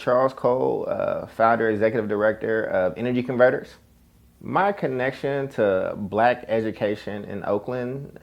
Charles Cole, founder, executive director of Energy Converters. My connection to black education in Oakland,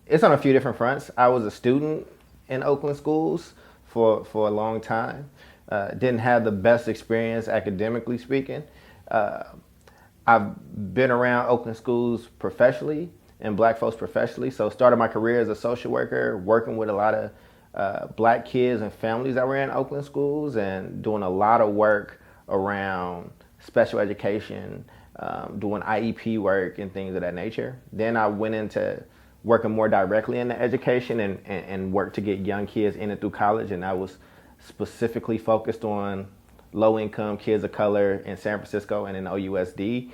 it's on a few different fronts. I was a student in Oakland schools for a long time. Didn't have the best experience academically speaking. I've been around Oakland schools professionally and black folks professionally. So started my career as a social worker, working with a lot of black kids and families that were in Oakland schools and doing a lot of work around special education, doing IEP work and things of that nature. Then I went into working more directly in the education and worked to get young kids in and through college. And I was specifically focused on low-income kids of color in San Francisco and in OUSD.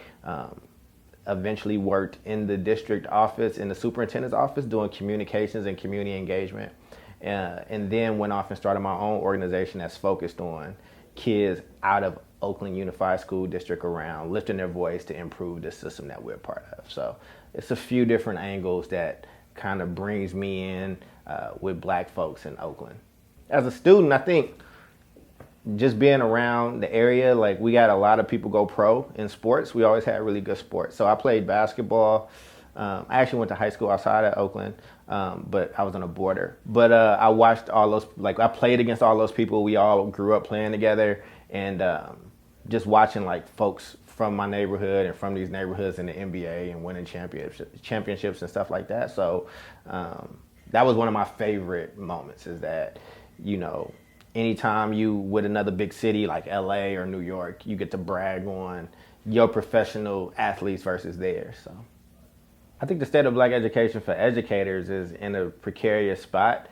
Eventually worked in the district office, in the superintendent's office, doing communications and community engagement. And then went off and started my own organization that's focused on kids out of Oakland Unified School District around lifting their voice to improve the system that we're a part of. So it's a few different angles that kind of brings me in with black folks in Oakland. As a student, I think just being around the area, like we got a lot of people go pro in sports. We always had really good sports. So I played basketball. I actually went to high school outside of Oakland, but I was on a border. But I watched all those, like I played against all those people. We all grew up playing together and just watching like folks from my neighborhood and from these neighborhoods in the NBA and winning championships and stuff like that. So that was one of my favorite moments is that, you know, anytime you with another big city like LA or New York, you get to brag on your professional athletes versus theirs. So I think the state of black education for educators is in a precarious spot.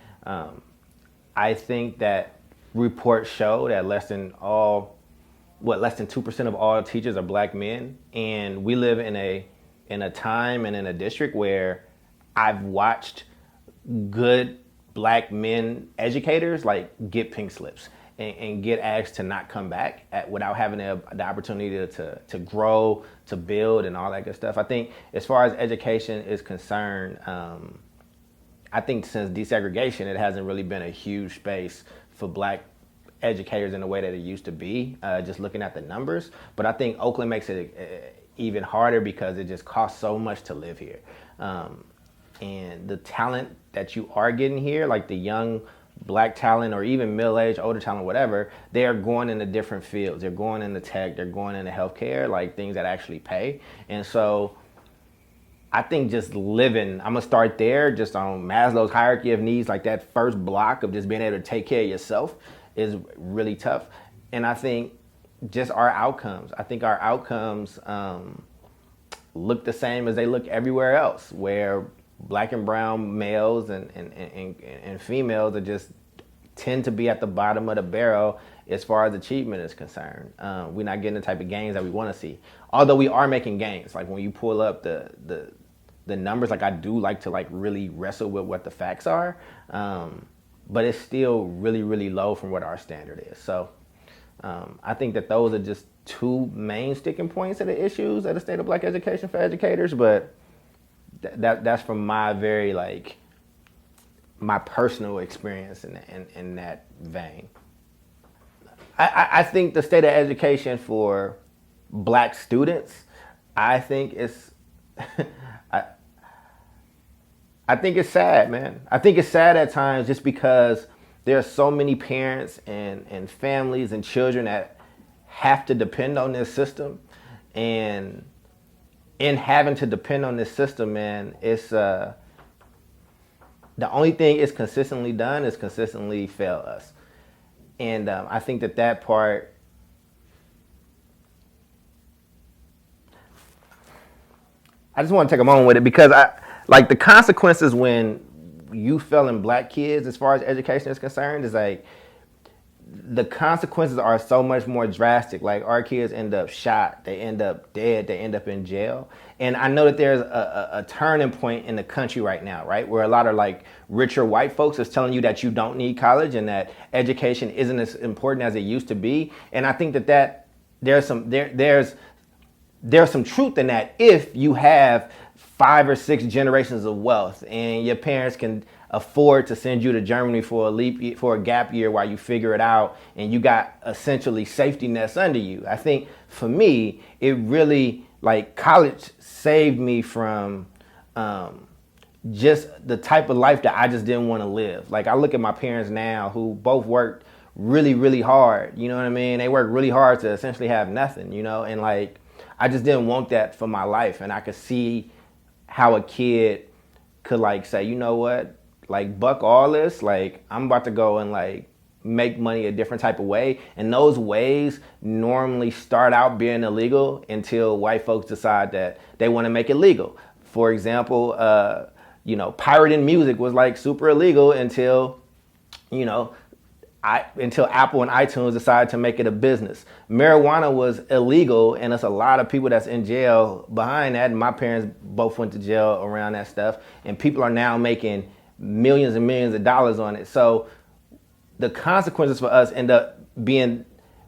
I think that reports show that less than 2% of all teachers are black men. And we live in a time and in a district where I've watched good black men educators like get pink slips and get asked to not come back without having the opportunity to grow, to build and all that good stuff. I think as far as education is concerned, I think since desegregation, it hasn't really been a huge space for black educators in the way that it used to be, just looking at the numbers. But I think Oakland makes it even harder because it just costs so much to live here. And the talent that you are getting here, like the young black talent or even middle-aged, older talent, whatever, they are going into different fields. They're going into tech, they're going into healthcare, like things that actually pay. And so I think just living, I'm gonna start there just on Maslow's hierarchy of needs, like that first block of just being able to take care of yourself is really tough. And I think just our outcomes, look the same as they look everywhere else, where black and brown males and females are just tend to be at the bottom of the barrel as far as achievement is concerned. We're not getting the type of gains that we want to see. Although we are making gains. Like when you pull up the numbers, like I do like to like really wrestle with what the facts are. But it's still really, really low from what our standard is. So I think that those are just two main sticking points of the issues of the state of black education for educators. But that's from my very my personal experience in that vein. I think the state of education for black students, I think it's I think it's sad, man. I think it's sad at times just because there are so many parents and families and children that have to depend on this system. And in having to depend on this system, man, it's the only thing it's consistently done is consistently fail us. And I think that part, I just want to take a moment with it because like the consequences when you failing black kids as far as education is concerned is like the consequences are so much more drastic. Like our kids end up shot, they end up dead, they end up in jail. And I know that there's a turning point in the country right now, right? Where a lot of like richer white folks is telling you that you don't need college and that education isn't as important as it used to be. And I think that there's some truth in that if you have 5 or 6 generations of wealth and your parents can afford to send you to Germany for a gap year while you figure it out, and you got essentially safety nets under you. I think for me, it really, like, college saved me from just the type of life that I just didn't want to live. Like, I look at my parents now who both worked really, really hard. You know what I mean? They worked really hard to essentially have nothing, you know? And like, I just didn't want that for my life. And I could see how a kid could like say, you know what? Like, buck all this. Like, I'm about to go and like make money a different type of way. And those ways normally start out being illegal until white folks decide that they want to make it legal. For example, you know, pirating music was like super illegal until, you know, until Apple and iTunes decided to make it a business. Marijuana was illegal, and there's a lot of people that's in jail behind that. And my parents both went to jail around that stuff, and people are now making millions and millions of dollars on it. So the consequences for us end up being,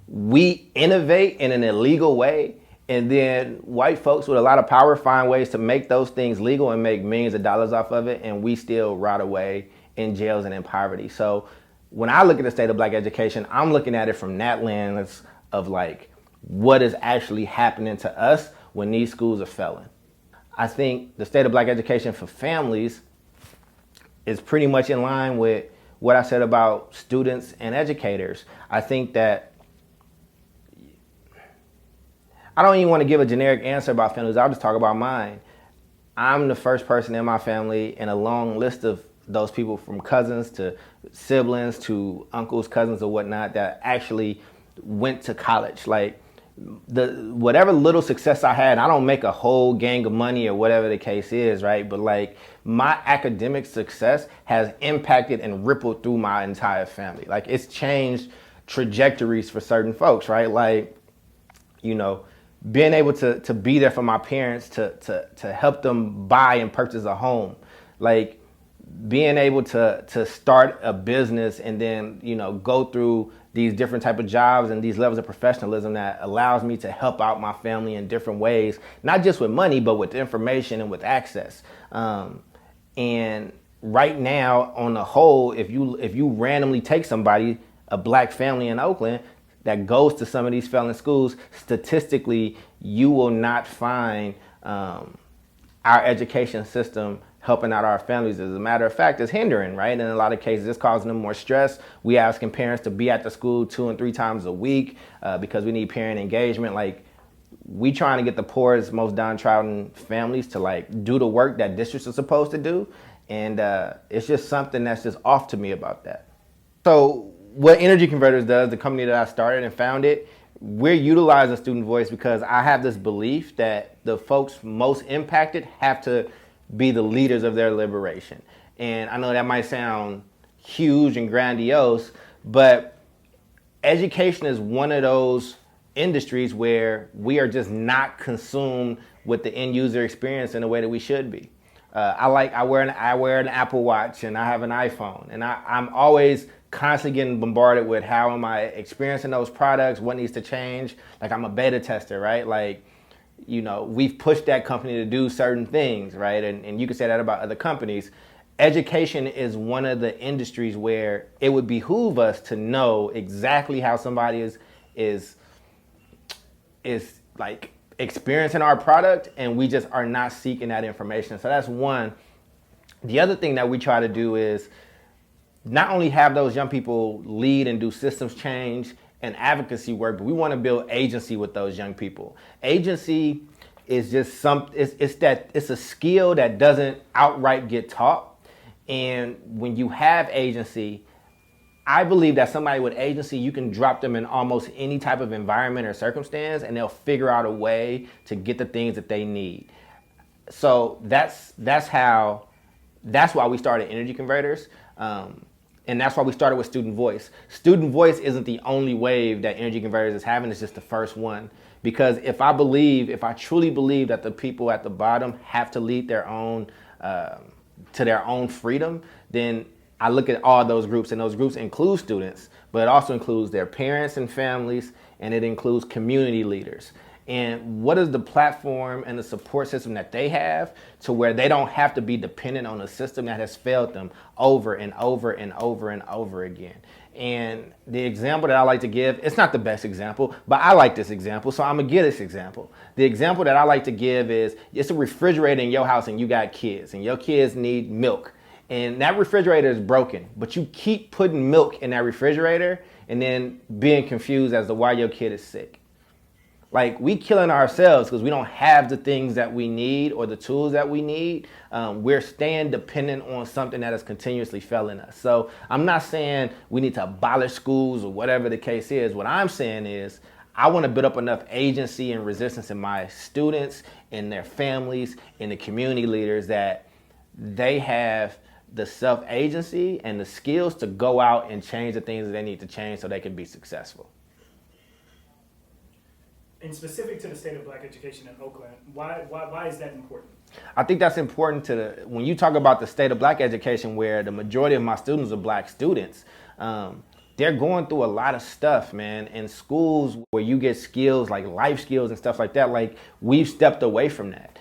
we innovate in an illegal way, and then white folks with a lot of power find ways to make those things legal and make millions of dollars off of it, and we still rot away in jails and in poverty. So when I look at the state of black education, I'm looking at it from that lens of like, what is actually happening to us when these schools are failing. I think the state of black education for families is pretty much in line with what I said about students and educators. I think that I don't even want to give a generic answer about families. I'll just talk about mine. I'm the first person in my family in a long list of those people, from cousins to siblings to uncles, cousins, or whatnot, that actually went to college. Like, whatever little success I had, I don't make a whole gang of money or whatever the case is, right? But like, my academic success has impacted and rippled through my entire family. Like, it's changed trajectories for certain folks, right? Like, you know, being able to be there for my parents, to help them buy and purchase a home, like being able to start a business and then, you know, go through these different type of jobs and these levels of professionalism that allows me to help out my family in different ways, not just with money, but with information and with access. And right now, on the whole, if you randomly take somebody, a black family in Oakland, that goes to some of these failing schools, statistically, you will not find our education system helping out our families. As a matter of fact, it's hindering, right? In a lot of cases, it's causing them more stress. We asking parents to be at the school 2 and 3 times a week because we need parent engagement. Like, we trying to get the poorest, most downtrodden families to like do the work that districts are supposed to do. And it's just something that's just off to me about that. So what Energy Converters does, the company that I started and founded, we're utilizing student voice because I have this belief that the folks most impacted have to be the leaders of their liberation. And I know that might sound huge and grandiose, but education is one of those industries where we are just not consumed with the end user experience in the way that we should be. I wear an Apple Watch and I have an iPhone, and I'm always constantly getting bombarded with how am I experiencing those products, what needs to change. Like, I'm a beta tester, right? Like, you know, we've pushed that company to do certain things, right? And you can say that about other companies. Education is one of the industries where it would behoove us to know exactly how somebody is like experiencing our product, and we just are not seeking that information. So that's one. The other thing that we try to do is not only have those young people lead and do systems change and advocacy work, but we want to build agency with those young people. Agency is just it's a skill that doesn't outright get taught. And when you have agency, I believe that somebody with agency, you can drop them in almost any type of environment or circumstance, and they'll figure out a way to get the things that they need. So that's why we started Energy Converters. And that's why we started with Student Voice. Student Voice isn't the only wave that Energy Converters is having, it's just the first one. Because if I truly believe that the people at the bottom have to lead their own, to their own freedom, then I look at all those groups, and those groups include students, but it also includes their parents and families, and it includes community leaders. And what is the platform and the support system that they have to where they don't have to be dependent on a system that has failed them over and over and over and over again. And the example that I like to give, it's not the best example, but I like this example, so I'm gonna give this example. The example that I like to give is, it's a refrigerator in your house and you got kids and your kids need milk. And that refrigerator is broken, but you keep putting milk in that refrigerator and then being confused as to why your kid is sick. Like, we killing ourselves because we don't have the things that we need or the tools that we need. We're staying dependent on something that is continuously failing us. So I'm not saying we need to abolish schools or whatever the case is. What I'm saying is, I want to build up enough agency and resistance in my students, in their families, in the community leaders, that they have the self-agency and the skills to go out and change the things that they need to change so they can be successful. And specific to the state of Black education in Oakland, why is that important? I think that's important when you talk about the state of Black education, where the majority of my students are Black students. They're going through a lot of stuff, man, in schools where you get skills like life skills and stuff like that. Like, we've stepped away from that.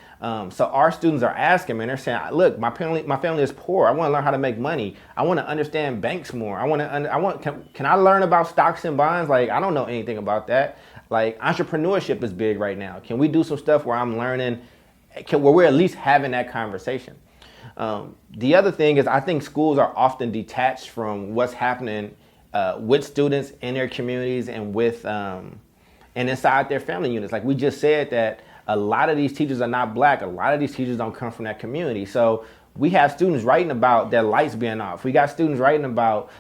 So our students are asking, man, they're saying, look, my family is poor. I want to learn how to make money. I want to understand banks more. Can I learn about stocks and bonds? Like, I don't know anything about that. Like, entrepreneurship is big right now. Can we do some stuff where I'm learning, where we're at least having that conversation? The other thing is, I think schools are often detached from what's happening with students in their communities and with and inside their family units. Like we just said, that a lot of these teachers are not Black. A lot of these teachers don't come from that community. So we have students writing about their lights being off. We got students writing about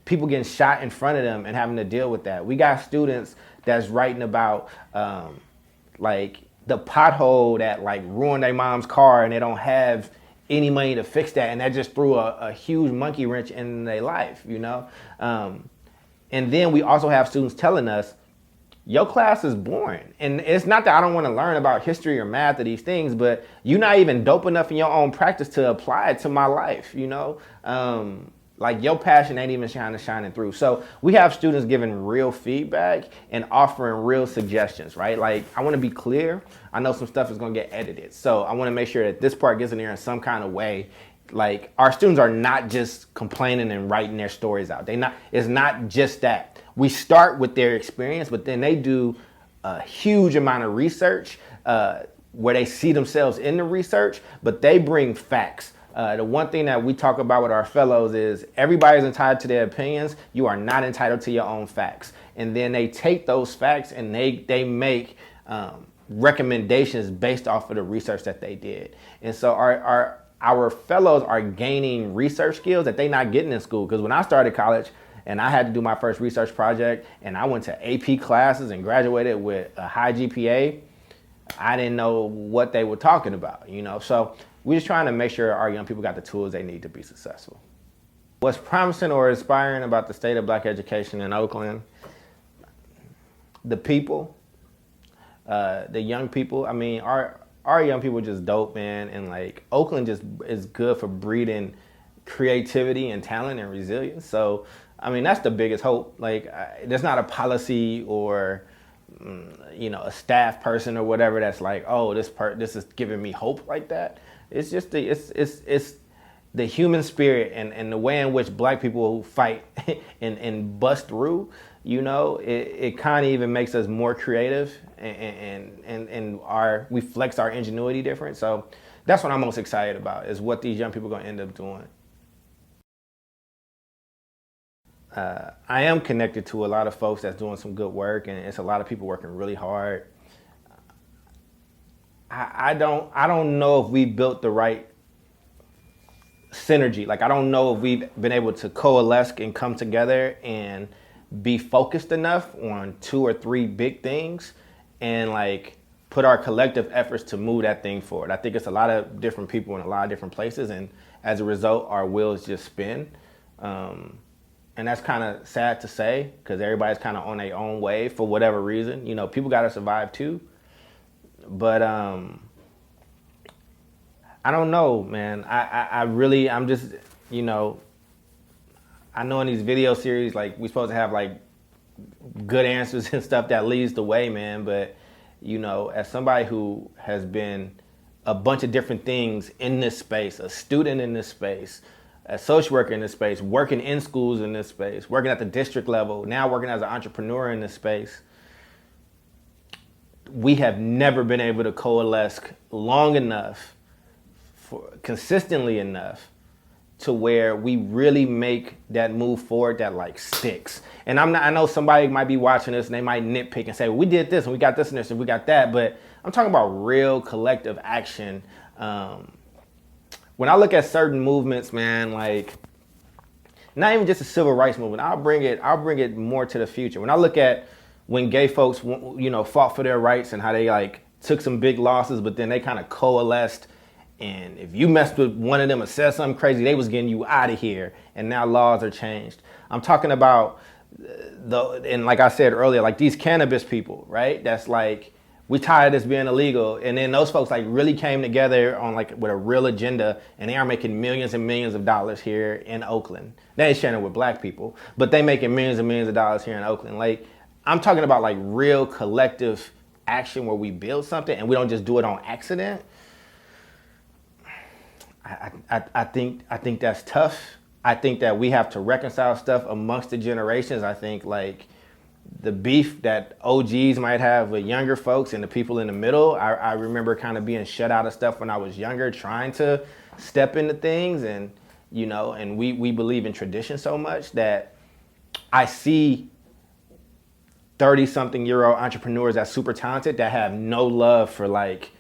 people getting shot in front of them and having to deal with that. We got students that's writing about like the pothole that like ruined their mom's car and they don't have any money to fix that, and that just threw a huge monkey wrench in their life, you know? And then we also have students telling us, your class is boring. And it's not that I don't want to learn about history or math or these things, but you're not even dope enough in your own practice to apply it to my life, you know? Like, your passion ain't even shining through. So we have students giving real feedback and offering real suggestions, right? Like, I want to be clear. I know some stuff is going to get edited. So I want to make sure that this part gets in there in some kind of way. Like, our students are not just complaining and writing their stories out. It's not just that. We start with their experience, but then they do a huge amount of research where they see themselves in the research, but they bring facts. The one thing that we talk about with our fellows is, everybody's entitled to their opinions. You are not entitled to your own facts. And then they take those facts and they make recommendations based off of the research that they did. And so our fellows are gaining research skills that they're not getting in school. Because when I started college and I had to do my first research project and I went to AP classes and graduated with a high GPA, I didn't know what they were talking about, you know? So we're just trying to make sure our young people got the tools they need to be successful. What's promising or inspiring about the state of Black education in Oakland? The people, the young people. I mean, our young people are just dope, man. And like, Oakland just is good for breeding creativity and talent and resilience. So, I mean, that's the biggest hope. Like, there's not a policy or you know, a staff person or whatever that's like, oh, this is giving me hope like that. It's just it's the human spirit and the way in which Black people fight and bust through. You know, it kind of even makes us more creative and we flex our ingenuity different. So that's what I'm most excited about, is what these young people are going to end up doing. I am connected to a lot of folks that's doing some good work, and it's a lot of people working really hard. I don't know if we built the right synergy. Like, I don't know if we've been able to coalesce and come together and be focused enough on 2 or 3 big things and like put our collective efforts to move that thing forward. I think it's a lot of different people in a lot of different places, and as a result, our wheels just spin. And that's kind of sad to say, because everybody's kind of on their own way for whatever reason. You know, people got to survive too. But I don't know, man. I'm just, you know, I know in these video series, like, we're supposed to have like good answers and stuff that leads the way, man. But as somebody who has been a bunch of different things in this space, a student in this space, a social worker in this space, working in schools in this space, working at the district level, now working as an entrepreneur in this space, we have never been able to coalesce long enough, consistently enough, to where we really make that move forward that like sticks. And I know somebody might be watching this and they might nitpick and say, well, we did this and we got this and this and we got that, but I'm talking about real collective action. When I look at certain movements, man, like not even just the civil rights movement, I'll bring it more to the future. When I look at when gay folks, fought for their rights and how they like took some big losses, but then they kind of coalesced. And if you messed with one of them or said something crazy, they was getting you out of here. And now laws are changed. I'm talking about and like I said earlier, like these cannabis people, right? That's like, we tired of this being illegal. And then those folks like really came together on like with a real agenda, and they are making millions and millions of dollars here in Oakland. They ain't sharing it with black people, but they making millions and millions of dollars here in Oakland. Like, I'm talking about like real collective action where we build something and we don't just do it on accident. I think that's tough. I think that we have to reconcile stuff amongst the generations. I think like the beef that OGs might have with younger folks and the people in the middle. I remember kind of being shut out of stuff when I was younger, trying to step into things, and and we believe in tradition so much that I see 30-something-year-old entrepreneurs that's super talented that have no love for like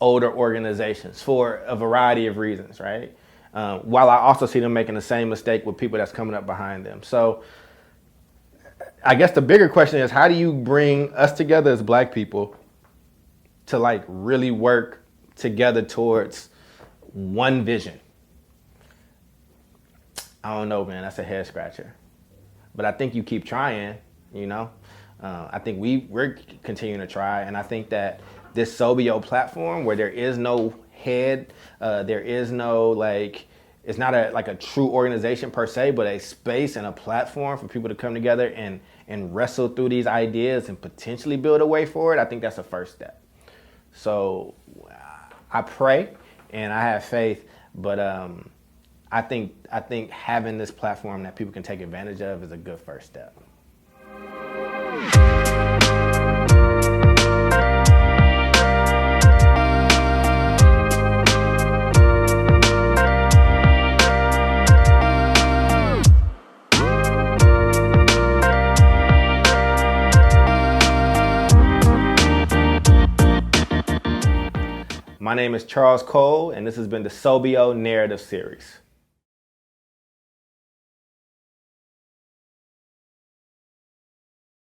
older organizations for a variety of reasons, right? While I also see them making the same mistake with people that's coming up behind them. So I guess the bigger question is, how do you bring us together as black people to like really work together towards one vision? I don't know, man. That's a head scratcher. But I think you keep trying, I think we're continuing to try. And I think that this SoBEO platform, where there is no head, there is no like, it's not a true organization per se, but a space and a platform for people to come together and wrestle through these ideas and potentially build a way forward. I think that's a first step. So I pray and I have faith, but I think having this platform that people can take advantage of is a good first step. My name is Charles Cole, and this has been the SoBEO Narrative Series.